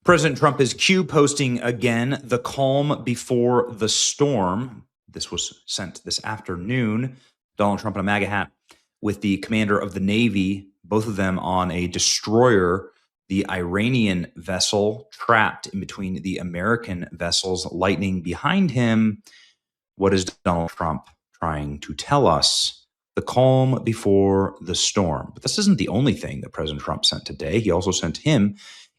President Trump is Q posting again, the calm before the storm. This was sent this afternoon. Donald Trump in a MAGA hat with the commander of the Navy, both of them on a destroyer, the Iranian vessel trapped in between the American vessels, lightning behind him. What is Donald Trump trying to tell us? The calm before the storm. But this isn't the only thing that President Trump sent today. He also sent him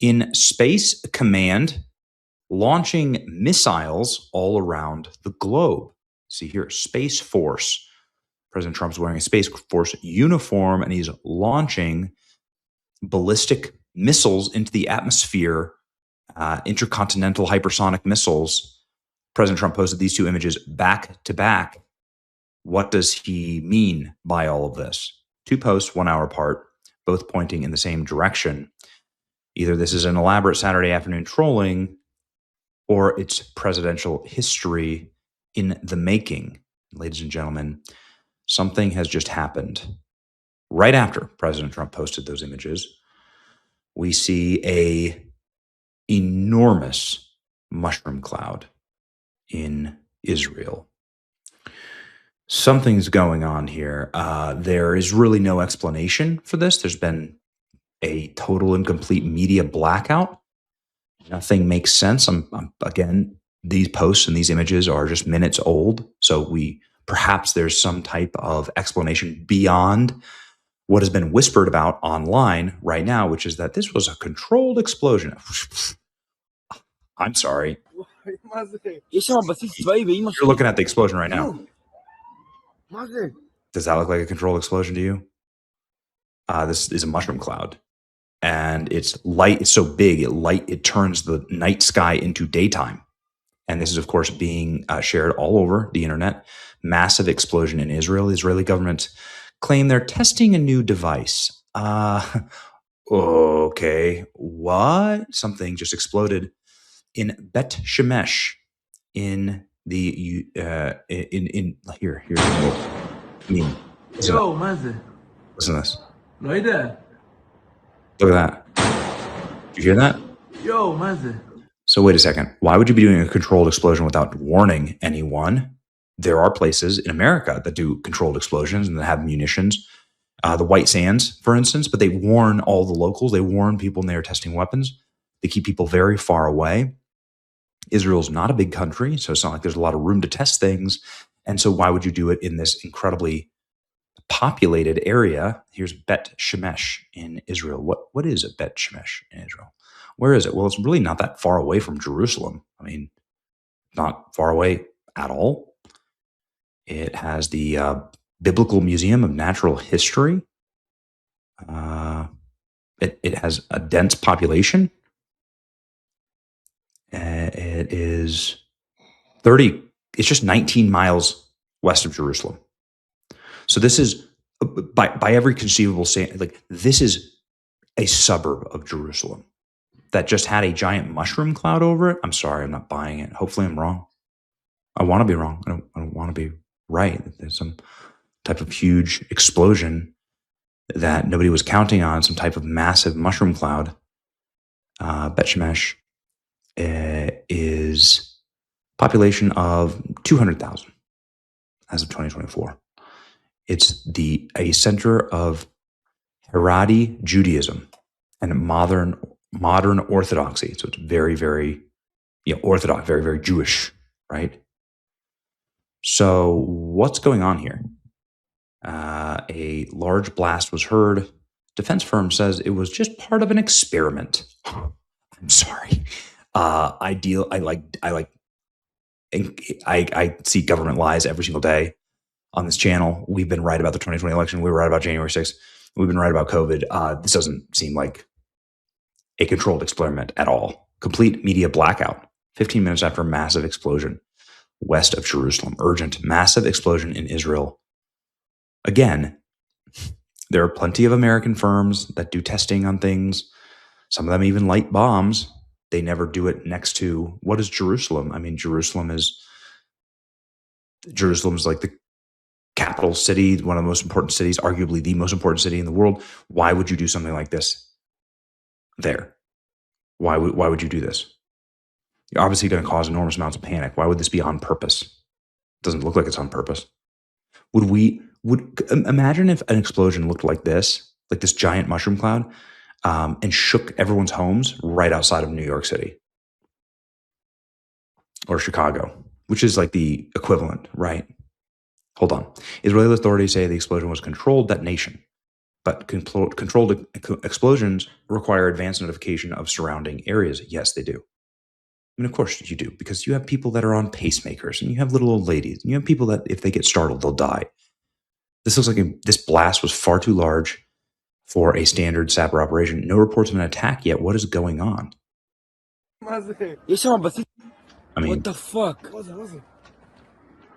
in Space Command, launching missiles all around the globe. See here, Space Force. President Trump's wearing a Space Force uniform, and he's launching ballistic missiles into the atmosphere, intercontinental hypersonic missiles. President Trump posted these two images back to back. What does he mean by all of this? Two posts, 1 hour apart, both pointing in the same direction. Either this is an elaborate Saturday afternoon trolling, or it's presidential history in the making. Ladies and gentlemen, something has just happened. Right after President Trump posted those images, we see a enormous mushroom cloud in Israel. Something's going on here. There is really no explanation for this. There's been a total and complete media blackout. Nothing makes sense. Again, these posts and these images are just minutes old. So perhaps there's some type of explanation beyond what has been whispered about online right now, which is that this was a controlled explosion. I'm sorry. You're looking at the explosion right now. Does that look like a controlled explosion to you? This is a mushroom cloud, and it's light. It's so big, it turns the night sky into daytime. And this is, of course, being shared all over the internet. Massive explosion in Israel. The Israeli government claim they're testing a new device. Okay, what? Something just exploded in Bet Shemesh in the in here. Yo, listen to this. Look at that. Did you hear that? Yo, so wait a second. Why would you be doing a controlled explosion without warning anyone? There are places in America that do controlled explosions and that have munitions. The White Sands, for instance, but they warn all the locals. They warn people when they are testing weapons. They keep people very far away. Israel's not a big country, so it's not like there's a lot of room to test things. And so why would you do it in this incredibly populated area? Here's Bet Shemesh in Israel. What is a Bet Shemesh in Israel? Where is it? Well, it's really not that far away from Jerusalem. I mean, not far away at all. It has the Biblical Museum of Natural History. It has a dense population. It is 30. It's just 19 miles west of Jerusalem. So this is, by every conceivable standard, like this is a suburb of Jerusalem that just had a giant mushroom cloud over it. I'm sorry, I'm not buying it. Hopefully I'm wrong. I want to be wrong. I don't want to be right. There's some type of huge explosion that nobody was counting on, some type of massive mushroom cloud. Bet Shemesh is population of 200,000 as of 2024. It's a center of Haredi Judaism and modern Orthodoxy. So it's very, very Orthodox, very, very Jewish, right? So what's going on here? A large blast was heard. Defense firm says it was just part of an experiment. I'm sorry. I see government lies every single day on this channel. We've been right about the 2020 election. We were right about January 6th. We've been right about COVID. This doesn't seem like a controlled experiment at all. Complete media blackout. 15 minutes after a massive explosion west of Jerusalem. Urgent, massive explosion in Israel. Again, there are plenty of American firms that do testing on things. Some of them even light bombs. They never do it next to, what is Jerusalem? I mean, Jerusalem is like the capital city, one of the most important cities, arguably the most important city in the world. Why would you do something like this there? Why would you do this? You're obviously going to cause enormous amounts of panic. Why would this be on purpose? It doesn't look like it's on purpose. Imagine if an explosion looked like this giant mushroom cloud, and shook everyone's homes right outside of New York City or Chicago, which is like the equivalent, right? Hold on. Israeli authorities say the explosion was controlled detonation, but controlled explosions require advance notification of surrounding areas. Yes, they do. I mean, of course you do, because you have people that are on pacemakers, and you have little old ladies, and you have people that if they get startled, they'll die. This looks like this blast was far too large for a standard sapper operation. No reports of an attack yet. What is going on? I mean, what the fuck?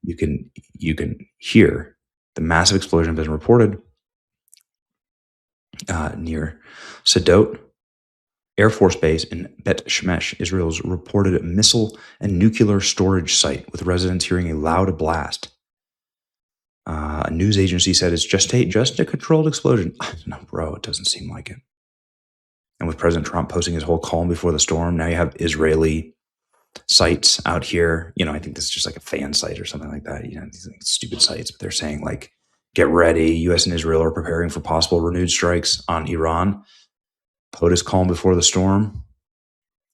You can hear the massive explosion has been reported near Sadot Air Force Base in Bet Shemesh, Israel's reported missile and nuclear storage site, with residents hearing a loud blast. A news agency said it's just a controlled explosion. No, bro, it doesn't seem like it. And with President Trump posting his whole calm before the storm, now you have Israeli sites out here. I think this is just like a fan site or something like that. These like stupid sites, but they're saying like, get ready. U.S. and Israel are preparing for possible renewed strikes on Iran. POTUS calm before the storm.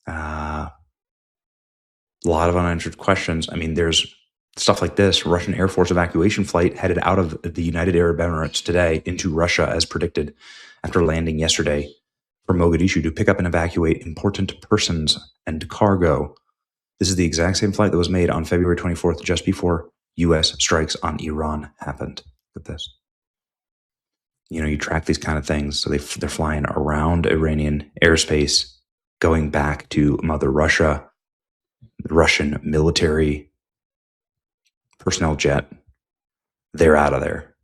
A lot of unanswered questions. I mean, there's stuff like this. Russian Air Force evacuation flight headed out of the United Arab Emirates today into Russia as predicted after landing yesterday from Mogadishu to pick up and evacuate important persons and cargo. This is the exact same flight that was made on February 24th, just before U.S. strikes on Iran happened. Look at this. You track these kind of things. So they're flying around Iranian airspace, going back to Mother Russia, the Russian military personnel jet. They're out of there.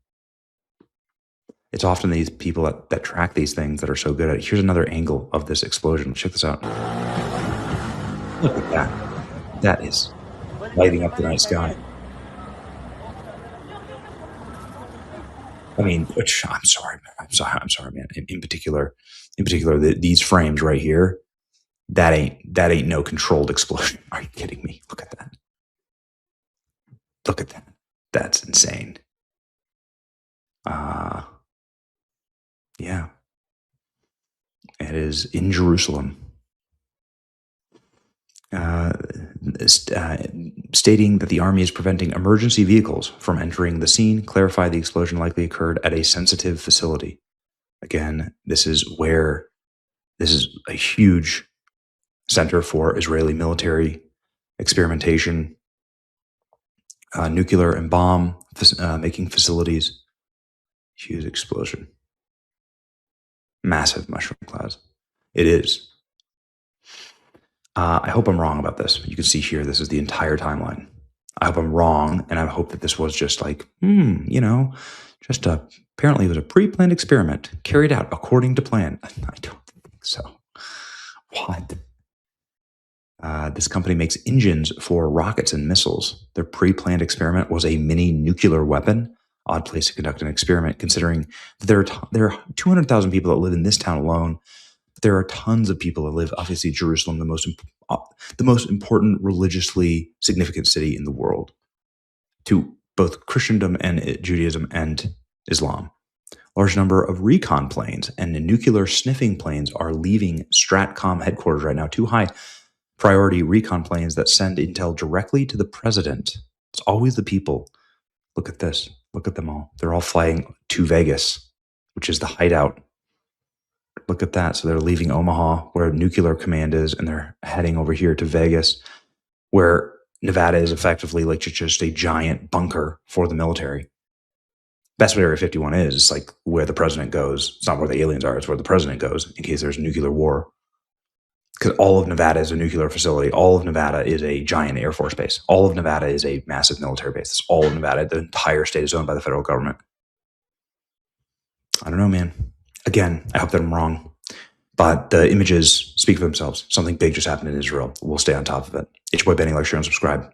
It's often these people that track these things that are so good at it. Here's another angle of this explosion. Check this out. Look at that. That is lighting up the night sky. I mean, I'm sorry, man. In particular, these frames right here, that ain't no controlled explosion. Are you kidding me? Look at that. Look at that. That's insane. Yeah. It is in Jerusalem. Stating that the army is preventing emergency vehicles from entering the scene, clarify the explosion likely occurred at a sensitive facility. Again, this is a huge center for Israeli military experimentation, nuclear and bomb making facilities. Huge explosion. Massive mushroom clouds. It is. I hope I'm wrong about this. You can see here, this is the entire timeline. I hope I'm wrong, and I hope that this was just like, apparently it was a pre-planned experiment carried out according to plan. I don't think so. What? This company makes engines for rockets and missiles. Their pre-planned experiment was a mini nuclear weapon. Odd place to conduct an experiment, considering that there are 200,000 people that live in this town alone. There are tons of people that live, obviously, Jerusalem, the most important religiously significant city in the world to both Christendom and Judaism and Islam. Large number of recon planes and nuclear sniffing planes are leaving Stratcom headquarters right now. 2 high priority recon planes that send intel directly to the president. It's always the people. Look at this. Look at them all. They're all flying to Vegas, which is the hideout. Look at that. So they're leaving Omaha, where nuclear command is, and they're heading over here to Vegas, where Nevada is effectively like just a giant bunker for the military. That's what Area 51 is. It's like where the president goes. It's not where the aliens are. It's where the president goes in case there's nuclear war. Because all of Nevada is a nuclear facility. All of Nevada is a giant Air Force base. All of Nevada is a massive military base. It's all of Nevada. The entire state is owned by the federal government. I don't know, man. Again, I hope that I'm wrong. But the images speak for themselves. Something big just happened in Israel. We'll stay on top of it. It's your boy Benny. Like, share, and subscribe.